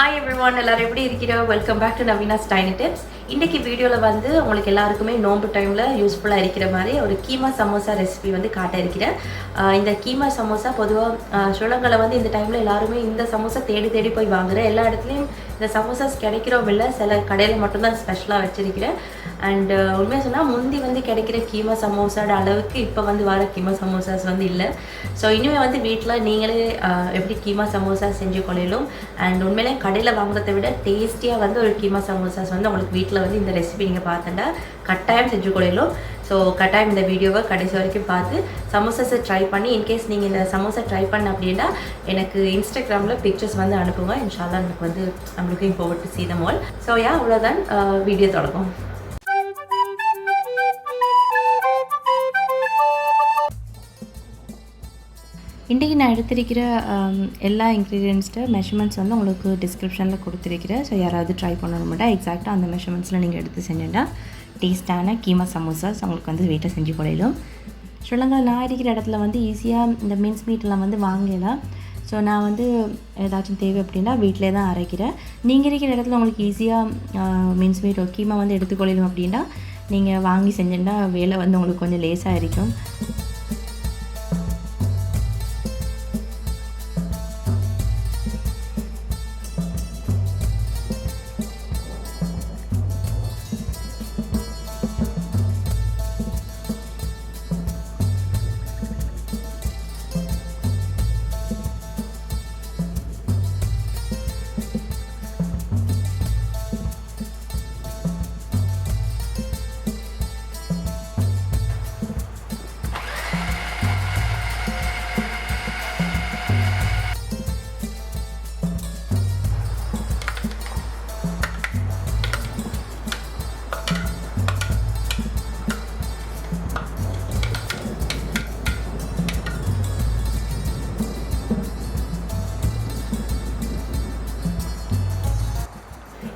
Hi everyone, எல்லாரும் எப்படி இருக்கீங்க? Welcome back to Naveena's Tiny Tips. இன்னைக்கு வீடியோல வந்து உங்களுக்கு எல்லாருக்குமே நோன்பு டைம்ல யூஸ்ஃபுல்லா இருக்கிற மாதிரி ஒரு கீமா சமோசா ரெசிபி வந்து காட்ட இருக்கிறேன். இந்த கீமா சமோசா பொதுவா ஸ்ரீலங்கால வந்து இந்த டைம்ல எல்லாரும் இந்த சமோசா தேடி போய் வாங்குற எல்லா இடத்துலயும் இந்த சமோசாஸ் கிடைக்கிறோம் இல்ல சில கடையில மட்டும் தான் ஸ்பெஷலா வச்சிருக்கிறேன். அண்ட் உண்மையா சொன்னா முந்தி வந்து கிடைக்கிற கீமா சமோசாட அளவுக்கு இப்போ வந்து வர கீமா சமோசாஸ் வந்து இல்லை. ஸோ இனிமே வந்து வீட்டில் நீங்களே எப்படி கீமா சமோசா செஞ்சு கொள்ளையிலும் அண்ட் உண்மையிலே கடையில் வாங்குறதை விட டேஸ்டியாக வந்து ஒரு கீமா சமோசாஸ் வந்து உங்களுக்கு வீட்டில் வந்து இந்த ரெசிபி நீங்கள் பார்த்துட்டா கட்டாயம் செஞ்சு கொள்ளையிலும். ஸோ கட்டாயம் இந்த வீடியோவை கடைசி வரைக்கும் பார்த்து சமோசாஸை ட்ரை பண்ணி இன்கேஸ் நீங்கள் இந்த சமோசா ட்ரை பண்ண அப்படின்னா எனக்கு இன்ஸ்டாகிராமில் பிக்சர்ஸ் வந்து அனுப்புங்க. இன்ஷால்லா எனக்கு வந்து I'm looking forward to see them all. So அவ்வளோதான், வீடியோ தொடங்கும். இன்றைக்கி நான் எடுத்திருக்கிற எல்லா இன்க்ரீடியன்ஸ்ட்டு மெஷர்மெண்ட்ஸ் வந்து உங்களுக்கு டிஸ்கிரிப்ஷனில் கொடுத்துருக்கிறேன். ஸோ யாராவது ட்ரை பண்ணணும்னா எக்ஸாக்டாக அந்த மெஷர்மெண்ட்ஸில் நீங்கள் எடுத்து செஞ்சுட்டா டேஸ்ட்டான கீமா சமோசாஸ் உங்களுக்கு வந்து வீட்டை செஞ்சு கொள்ளையிலும். ஸ்ரீலங்கா நான் இருக்கிற இடத்துல வந்து ஈஸியாக இந்த மீன்ஸ் மீட்டெலாம் வந்து வாங்கலாம். ஸோ நான் வந்து ஏதாச்சும் தேவை அப்படின்னா வீட்டிலே தான் அரைக்கிறேன். நீங்கள் இருக்கிற இடத்துல உங்களுக்கு ஈஸியாக மீன்ஸ் மீட் கீமா வந்து எடுத்துக்கொள்ளும் அப்படின்னா நீங்கள் வாங்கி செஞ்சுட்டா வேலை வந்து உங்களுக்கு கொஞ்சம் லேஸாக இருக்கும்.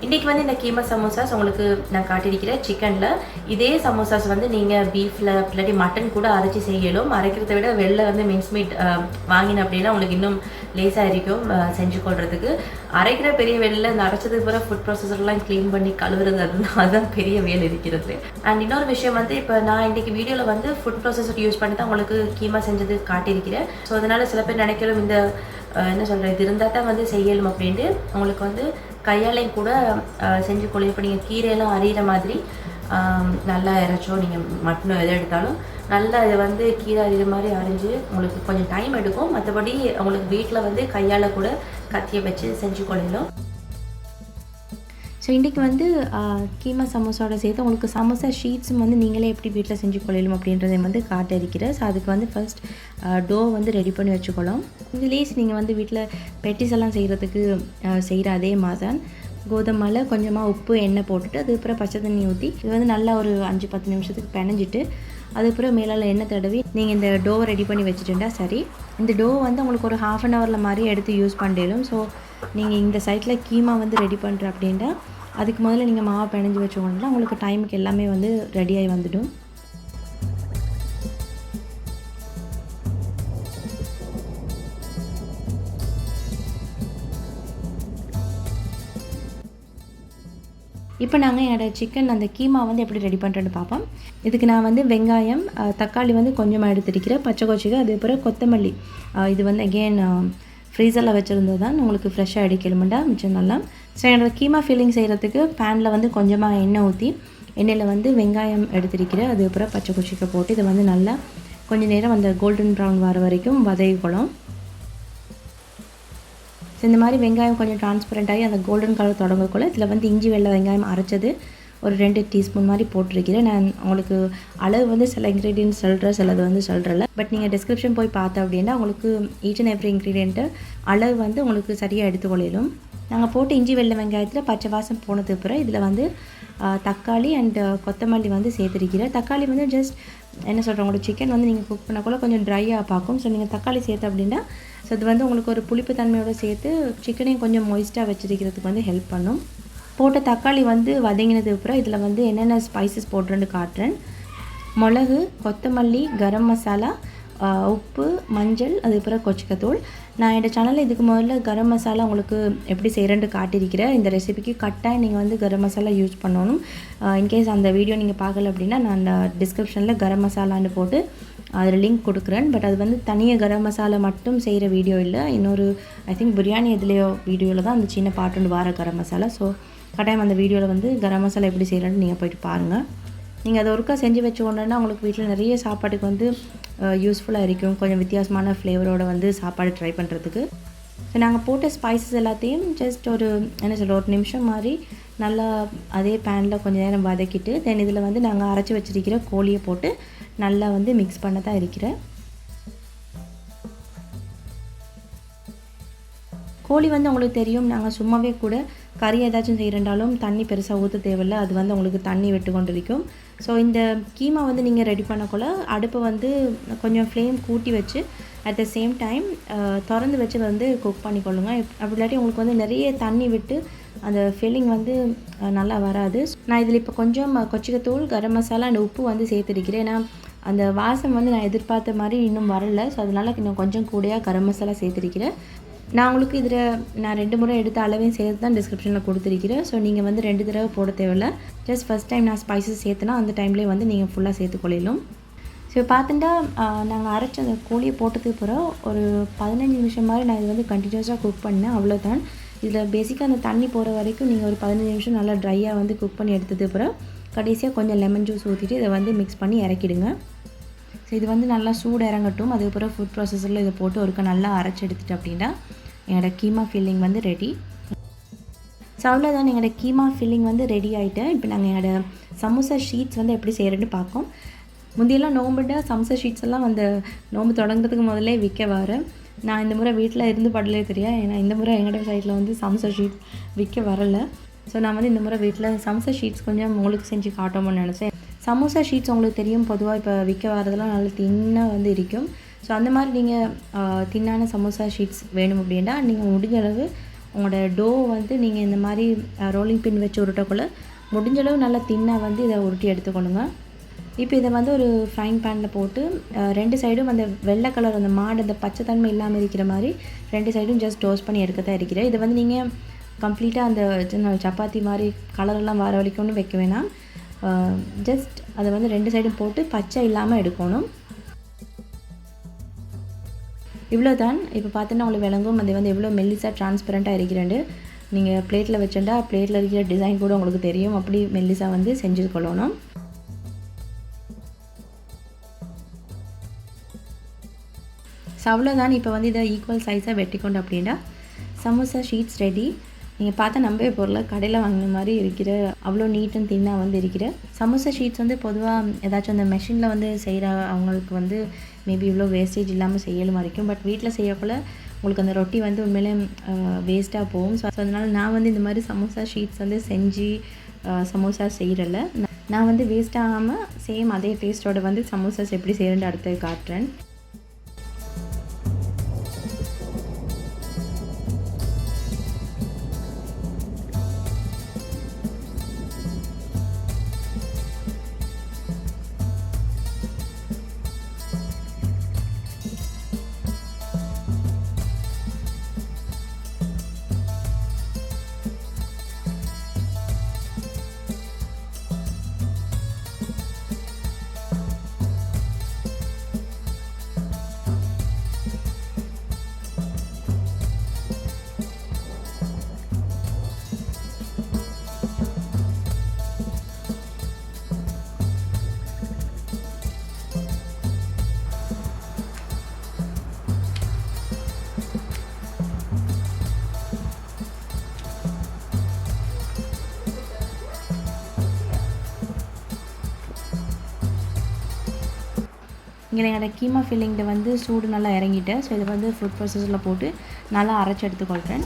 இன்றைக்கி வந்து இந்த கீமா சமோசாஸ் உங்களுக்கு நான் காட்டியிருக்கிறேன் சிக்கனில். இதே சமோசாஸ் வந்து நீங்கள் பீஃபில் இல்லாட்டி மட்டன் கூட அரைச்சி செய்யலும். அரைக்கிறத விட வெளில வந்து மின்ஸ் மீட் வாங்கின அப்படின்னா உங்களுக்கு இன்னும் லேஸாக இருக்கும் செஞ்சு கொள்றதுக்கு. அரைக்கிற பெரிய வேலையில் இந்த அரைச்சதுக்கு பிறகு ஃபுட் ப்ராசஸர்லாம் க்ளீன் பண்ணி கழுவுறது அதுதான் பெரிய வேலை இருக்கிறது. அண்ட் இன்னொரு விஷயம் வந்து இப்போ நான் இன்றைக்கி வீடியோவில் வந்து ஃபுட் ப்ராசஸர் யூஸ் பண்ணி தான் உங்களுக்கு கீமா செஞ்சது காட்டியிருக்கிறேன். ஸோ அதனால் சில பேர் நினைக்கிறோம் இந்த என்ன சொல்கிறது இது இருந்தால் தான் வந்து செய்யலும் அப்படின்ட்டு உங்களுக்கு வந்து கையாலையும் கூட செஞ்சு கொள்ளும். இப்போ நீங்கள் கீரையெல்லாம் அரியிற மாதிரி நல்லா இறைச்சோ நீங்கள் மட்டனோ எதை எடுத்தாலும் நல்லா இதை வந்து கீரை அரிகிற மாதிரி அரிஞ்சு உங்களுக்கு கொஞ்சம் டைம் எடுக்கும். மற்றபடி உங்களுக்கு வீட்டில் வந்து கையால் கூட கத்தியை வச்சு செஞ்சு கொள்ளும். ஸோ இன்றைக்கி வந்து கீமா சமோசாவோட சேர்த்து உங்களுக்கு சமோசா ஷீட்ஸும் வந்து நீங்களே எப்படி வீட்டில் செஞ்சு கொள்ளலும் அப்படின்றதை வந்து காட்ட இருக்கிறேன். ஸோ அதுக்கு வந்து ஃபர்ஸ்ட் டோ வந்து ரெடி பண்ணி வச்சுக்கலாம். இதுலேயே நீங்கள் வந்து வீட்டில் பெட்டிஸ் எல்லாம் செய்கிறதுக்கு செய்கிற அதே மாதிரி தான் கோதுமாவில் கொஞ்சமாக உப்பு எண்ணெய் போட்டுட்டு அதுக்கப்புறம் பச்சை தண்ணி ஊற்றி இது வந்து நல்லா ஒரு 5-10 நிமிஷத்துக்கு பிணைஞ்சிட்டு அதுக்கப்புறம் மேலால் எண்ணெய் தடவி நீங்கள் இந்த டோவை ரெடி பண்ணி வச்சுட்டுண்டா சரி. இந்த டோ வந்து உங்களுக்கு ஒரு ½ அன் ஹவரில் மாதிரி எடுத்து யூஸ் பண்ணிடலும். ஸோ நீங்கள் இந்த சைட்டில் கீமா வந்து ரெடி பண்ணுற அப்படின்ட்டா அதுக்கு முதல்ல நீங்கள் மாவை பிணைஞ்சி வச்சுக்கோங்கன்னா உங்களுக்கு டைமுக்கு எல்லாமே வந்து ரெடியாகி வந்துடும். இப்போ நாங்கள் என்னோடய சிக்கன் அந்த கீமா வந்து எப்படி ரெடி பண்ணுறேன்னு பார்ப்போம். இதுக்கு நான் வந்து வெங்காயம் தக்காளி வந்து கொஞ்சமாக எடுத்துருக்கிறேன், பச்சை கொச்சிக்காய் அதுக்கப்புறம் கொத்தமல்லி. இது வந்து அகெயின் ஃப்ரீசரில் வச்சுருந்தது தான் உங்களுக்கு ஃப்ரெஷ்ஷாக அடிக்கலுமெண்டா மிச்சம் நல்லா. ஸோ என்னோடய கீமா ஃபீலிங் செய்கிறதுக்கு பேனில் வந்து கொஞ்சமாக எண்ணெய் ஊற்றி எண்ணெயில் வந்து வெங்காயம் எடுத்துருக்கிறேன் அதுக்கப்புறம் பச்சை கொச்சிக்காய் போட்டு இதை வந்து நல்லா கொஞ்சம் நேரம் அந்த கோல்டன் ப்ரௌன் வர வரைக்கும் வதக்கிக்கணும். ஸோ இந்த மாதிரி வெங்காயம் கொஞ்சம் டிரான்ஸ்பரண்ட் ஆகி அந்த கோல்டன் கலர் தொடங்கக்குள்ள இதில் வந்து இஞ்சி வெள்ளை வெங்காயம் அரைச்சது ஒரு 2 டீஸ்பூன் மாதிரி போட்டிருக்கிறேன். நான் உங்களுக்கு அளவு வந்து சில இன்க்ரீடியன்ட் சொல்கிறேன், சிலது வந்து சொல்கிறேன். பட் நீங்கள் டிஸ்கிரிப்ஷன் போய் பார்த்தேன் அப்படின்னா உங்களுக்கு ஈச் அண்ட் எவ்ரி இன்க்ரீடியண்ட்டு அளவு வந்து உங்களுக்கு சரியாக எடுத்துக்கொள்ளும். நாங்கள் போட்டு இஞ்சி வெள்ளை வெங்காயத்தில் பச்சை வாசம் போனதுக்கு பிறகு இதில் வந்து தக்காளி அண்ட் கொத்தமல்லி வந்து சேர்த்துருக்கிறேன். தக்காளி வந்து ஜஸ்ட் என்ன சொல்கிறேன், உங்களோட சிக்கன் வந்து நீங்கள் குக் பண்ணக்குள்ள கொஞ்சம் ட்ரையாக பார்க்கும். ஸோ நீங்கள் தக்காளி சேர்த்து அப்படின்னா ஸோ அது வந்து உங்களுக்கு ஒரு புளிப்பு தன்மையோடு சேர்த்து சிக்கனையும் கொஞ்சம் மொய்ஸ்ட்டாக வச்சுருக்கிறதுக்கு வந்து ஹெல்ப் பண்ணும். போட்ட தக்காளி வந்து வதங்கினதுக்கு அப்புறம் இதில் வந்து என்னென்ன ஸ்பைசஸ் போடுறேன்னு காட்டுறேன். மிளகு, கொத்தமல்லி, கரம் மசாலா, உப்பு, மஞ்சள், அதுக்கப்புறம் கொச்சிக்கத்தூள். நான் என்னோட சேனலில் இதுக்கு முதல்ல கரம் மசாலா உங்களுக்கு எப்படி செய்கிறேன்னு காட்டியிருக்கிறேன். இந்த ரெசிபிக்கு கட்டாயம் நீங்கள் வந்து கரம் மசாலா யூஸ் பண்ணணும். இன்கேஸ் அந்த வீடியோ நீங்கள் பார்க்கல அப்படின்னா நான் அந்த டிஸ்கிரிப்ஷனில் கரம் மசாலான்னு போட்டு அதில் லிங்க் கொடுக்குறேன். பட் அது வந்து தனியாக கரம் மசாலா மட்டும் செய்கிற வீடியோ இல்லை, இன்னொரு ஐ திங்க் பிரியாணி எதுலேயோ வீடியோவில் தான் அந்த சின்ன பாட்டு வார கரம் மசாலா. ஸோ கட்டாயம் அந்த வீடியோவில் வந்து கரம் மசாலா எப்படி செய்கிறேன்னு நீங்கள் போய்ட்டு பாருங்கள். நீங்கள் அதை ஒருக்கா செஞ்சு வச்சுக்கொண்டோன்னா உங்களுக்கு வீட்டில் நிறைய சாப்பாட்டுக்கு வந்து யூஸ்ஃபுல்லாக இருக்கும். கொஞ்சம் வித்தியாசமான ஃப்ளேவரோடு வந்து சாப்பாடு ட்ரை பண்ணுறதுக்கு. ஸோ நாங்கள் போட்ட ஸ்பைசஸ் எல்லாத்தையும் ஜஸ்ட் ஒரு ஒரு நிமிஷம் மாதிரி நல்லா அதே பேனில் கொஞ்சம் நேரம் வதக்கிட்டு தென் இதில் வந்து நாங்கள் அரைச்சி வச்சுருக்கிற கோழியை போட்டு நல்லா வந்து மிக்ஸ் பண்ண தான் இருக்கிறேன். கோழி வந்து உங்களுக்கு தெரியும், நாங்கள் சும்மாவே கூட கறி ஏதாச்சும் செய்கிறண்டாலும் தண்ணி பெருசாக ஊற்ற தேவையில்லை, அது வந்து உங்களுக்கு தண்ணி விட்டு கொண்டு இருக்கும். ஸோ இந்த கீமா வந்து நீங்கள் ரெடி பண்ணக்குள்ள அடுப்பை வந்து கொஞ்சம் ஃப்ளேம் கூட்டி வச்சு அட் த சேம் டைம் திறந்து வச்சு வந்து குக் பண்ணிக்கொள்ளுங்க. அப்படி இல்லாட்டி உங்களுக்கு வந்து நிறைய தண்ணி விட்டு அந்த ஃபில்லிங் வந்து நல்லா வராது. நான் இதில் இப்போ கொஞ்சம் கொச்சிக்கத்தூள், கரம் மசாலா அண்ட் உப்பு வந்து சேர்த்துருக்கிறேன். ஏன்னா அந்த வாசம் வந்து நான் எதிர்பார்த்த மாதிரி இன்னும் வரல. ஸோ அதனால் இன்னும் கொஞ்சம் கூடயாக கரம் மசாலா சேர்த்துருக்கிறேன். நான் உங்களுக்கு இதில் நான் 2 முறை எடுத்த அளவையும் சேர்த்து தான் டிஸ்கிரிப்ஷனில் கொடுத்துருக்கிறேன். ஸோ நீங்கள் வந்து 2 தடவை போட தேவையில்லை. ஜஸ்ட் ஃபஸ்ட் டைம் நான் ஸ்பைசஸ் சேர்த்துனா அந்த டைம்லேயே வந்து நீங்கள் ஃபுல்லாக சேர்த்துக்கொள்ளிடும். ஸோ பார்த்துட்டா நாங்கள் அரைச்ச அந்த கோழியை போட்டதுக்கு பிறகு ஒரு 15 நிமிஷம் மாதிரி நான் இது வந்து கண்டினியூஸாக குக் பண்ணேன். அவ்வளோதான். இதில் பேசிக்காக அந்த தண்ணி போகிற வரைக்கும் நீங்கள் ஒரு 15 நிமிஷம் நல்லா ட்ரையாக வந்து குக் பண்ணி எடுத்தது பிறகு கடைசியாக கொஞ்சம் லெமன் ஜூஸ் ஊற்றிட்டு இதை வந்து மிக்ஸ் பண்ணி இறக்கிடுங்க. ஸோ இது வந்து நல்லா சூடு இறங்கட்டும். அதுக்கப்புறம் ஃபுட் ப்ராசஸரில் இதை போட்டு ஒருக்க நல்லா அரைச்சி எடுத்துட்டு அப்படின்னா என்னோடய கீமா ஃபில்லிங் வந்து ரெடி. ஸோ அவ்வளோதான், எங்களோட கீமா ஃபில்லிங் வந்து ரெடி ஆகிட்டு இப்போ நாங்கள் என்னோடய சமோசா ஷீட்ஸ் வந்து எப்படி செய்கிறேன்னு பார்ப்போம். முந்தியெல்லாம் நோம்புட்டா சமோசா ஷீட்ஸ் எல்லாம் அந்த நோம்பு தொடங்குறதுக்கு முதல்ல விற்க வரேன். நான் இந்த முறை வீட்டில் இருந்து படலே தெரியாது, ஏன்னா இந்த முறை எங்களோட சைடில் வந்து சமோசா ஷீட்ஸ் விற்க வரலை. ஸோ நான் வந்து இந்த முறை வீட்டில் சமோசா ஷீட்ஸ் கொஞ்சம் உங்களுக்கு செஞ்சு காட்டோம்னு நினச்சேன். சமோசா ஷீட்ஸ் உங்களுக்கு தெரியும், பொதுவாக இப்போ விற்க வரதெல்லாம் நல்ல தின்னாக வந்து இருக்கும். ஸோ அந்த மாதிரி நீங்கள் தின்னான சமோசா ஷீட்ஸ் வேணும் அப்படின்னா நீங்கள் முடிஞ்ச அளவு உங்களோட டோ வந்து நீங்கள் இந்த மாதிரி ரோலிங் பின் வச்சு உருட்டக்குள்ள முடிஞ்ச அளவு நல்லா தின்னாக வந்து இதை உருட்டி எடுத்துக்கொள்ளுங்க. இப்போ இதை வந்து ஒரு ஃப்ரைங் பேனில் போட்டு 2 சைடும் அந்த வெள்ளை கலர் அந்த மாடு அந்த பச்சை தன்மை இல்லாமல் இருக்கிற மாதிரி 2 சைடும் ஜஸ்ட் டோஸ்ட் பண்ணி எடுக்க தான் இருக்கிறேன். இதை வந்து நீங்கள் கம்ப்ளீட்டாக அந்த சப்பாத்தி மாதிரி கலரெல்லாம் வர வரைக்கும்னு வைக்க வேணாம். ஜஸ்ட் அதை வந்து 2 சைடும் போட்டு பச்சை இல்லாமல் எடுக்கணும். இவ்வளோ தான். இப்போ பார்த்தோன்னா உங்களுக்கு விளங்கும் அது வந்து எவ்வளோ மெல்லிஸாக ட்ரான்ஸ்பரண்ட்டாக இருக்கிறேன்ட்டு. நீங்கள் பிளேட்டில் வச்சுட்டா பிளேட்டில் இருக்கிற டிசைன் கூட உங்களுக்கு தெரியும், அப்படி மெல்லிஸாக வந்து செஞ்சு கொள்ளணும். ஸோ அவ்வளோதான். இப்போ வந்து இதை ஈக்குவல் சைஸாக வெட்டிக்கொண்டு அப்படின்னா சமோசா ஷீட்ஸ் ரெடி. நீங்கள் பார்த்தா நம்பவே பொருளை கடையில் வாங்கின மாதிரி இருக்கிற அவ்வளோ நீட் அண்ட் தின்னாக வந்து இருக்கிற சமோசா ஷீட்ஸ் வந்து பொதுவாக ஏதாச்சும் அந்த மெஷினில் வந்து செய்கிற அவங்களுக்கு வந்து மேபி இவ்வளோ வேஸ்டேஜ் இல்லாமல் செய்யலும் இருக்கும். பட் வீட்டில் செய்யக்குள்ள உங்களுக்கு அந்த ரொட்டி வந்து உண்மையிலே வேஸ்ட்டாக போகும். ஸோ அதனால் நான் வந்து இந்த மாதிரி சமோசா ஷீட்ஸ் வந்து செஞ்சு சமோசா செய்கிறல நான் வந்து வேஸ்ட் ஆகாமல் சேம் அதே டேஸ்ட்டோட வந்து சமோசாஸ் எப்படி செய்கிறேன்னு அடுத்து காட்டுறேன். இங்கே என்னோட கீமா ஃபில்லிங்கில் வந்து சூடு நல்லா இறங்கிட்டேன். ஸோ இதை வந்து ஃபுட் ப்ராசஸரில் போட்டு நல்லா அரைச்சி எடுத்துக்கொள்கிறேன்.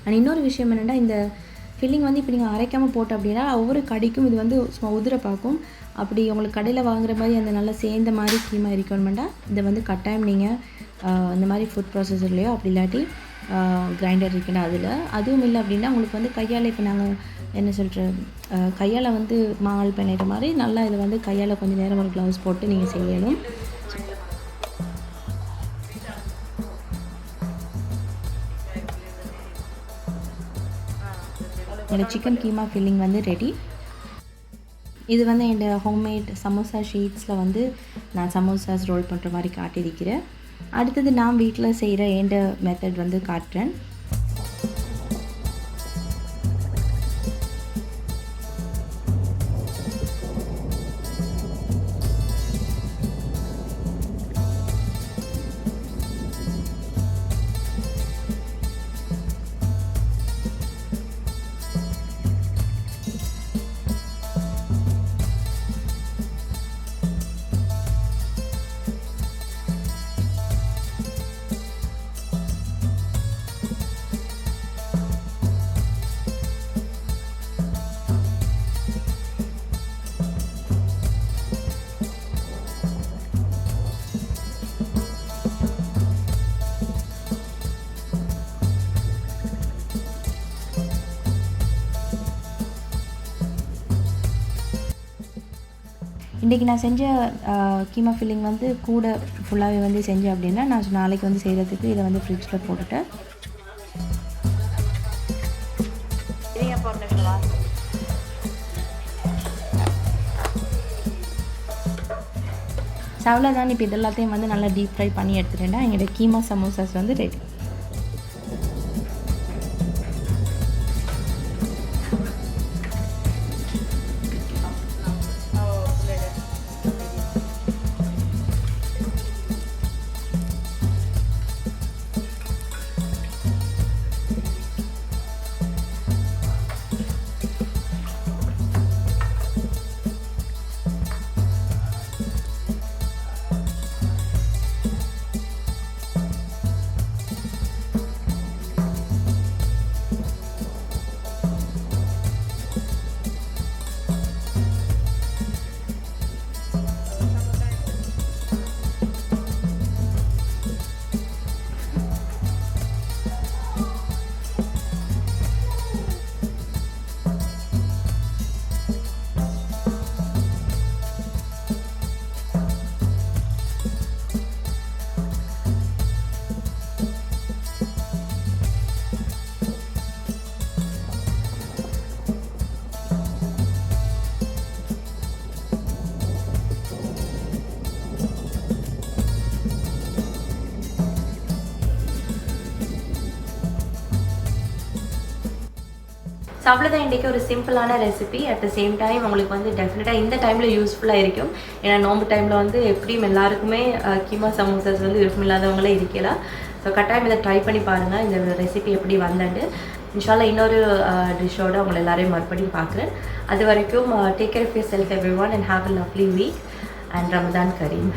அண்ட் இன்னொரு விஷயம் என்னென்னா, இந்த ஃபில்லிங் வந்து இப்போ நீங்கள் அரைக்காமல் போட்டோம் அப்படின்னா ஒவ்வொரு கடிக்கும் இது வந்து சும்மா உதிர பார்க்கும். அப்படி உங்களுக்கு கடையில் வாங்குற மாதிரி அந்த நல்லா சேர்ந்த மாதிரி கீமா இருக்கணுமெண்டா இதை வந்து கட்டாயம் நீங்கள் இந்த மாதிரி ஃபுட் ப்ராசஸர்லையோ அப்படி இல்லாட்டி கிரைண்டர் இருக்குன்னா அதில். அதுவும் இல்லை அப்படின்னா உங்களுக்கு வந்து கையால் இப்போ நாங்கள் என்ன சொல்கிறேன் கையால் வந்து மால் பிணையிற மாதிரி நல்லா இதை வந்து கையால் கொஞ்சம் நேரம் ஒரு க்ளவுஸ் போட்டு நீங்கள் செய்யணும். என்னோடய சிக்கன் கீமா ஃபில்லிங் வந்து ரெடி. இது வந்து என்னோட ஹோம்மேட் சமோசா ஷீட்ஸில் வந்து நான் சமோசாஸ் ரோல் பண்ணுற மாதிரி காட்டியிருக்கிறேன். அடுத்தது நான் வீட்டில் செய்கிற எந்த மெத்தட் வந்து காட்டுறேன். இன்றைக்கி நான் செஞ்ச கீமா ஃபில்லிங் வந்து கூட ஃபுல்லாகவே வந்து செஞ்சேன் அப்படின்னா நான் நாளைக்கு வந்து செய்கிறதுக்கு இதை வந்து ஃப்ரிட்ஜில் போட்டுட்டேன். அவ்வளோதான். இப்போ இதெல்லாத்தையும் வந்து நல்லா டீப் ஃப்ரை பண்ணி எடுத்துட்டேன்னா எங்களோட கீமா சமோசாஸ் வந்து ரெடி. ஸோ அவ்வளோதான் இன்றைக்கி ஒரு சிம்பிளான recipe. At the same time உங்களுக்கு வந்து டெஃபினட்டாக இந்த டைமில் யூஸ்ஃபுல்லாக இருக்கும். ஏன்னா நோம்பு டைமில் வந்து எப்படியும் எல்லாருக்குமே கீமா சமோசாஸ் வந்து விருப்பம் இல்லாதவங்களே இருக்கலாம். ஸோ கட்டாயம் இதை ட்ரை பண்ணி பாருங்கள் இந்த ரெசிபி எப்படி வந்தாண்டு. இன்ஷால்லா இன்னொரு டிஷ்ஷோடு உங்களை எல்லாரையும் மறுபடியும் பார்க்குறேன். அது வரைக்கும் take care of yourself everyone and have a lovely week and Ramadan Karim.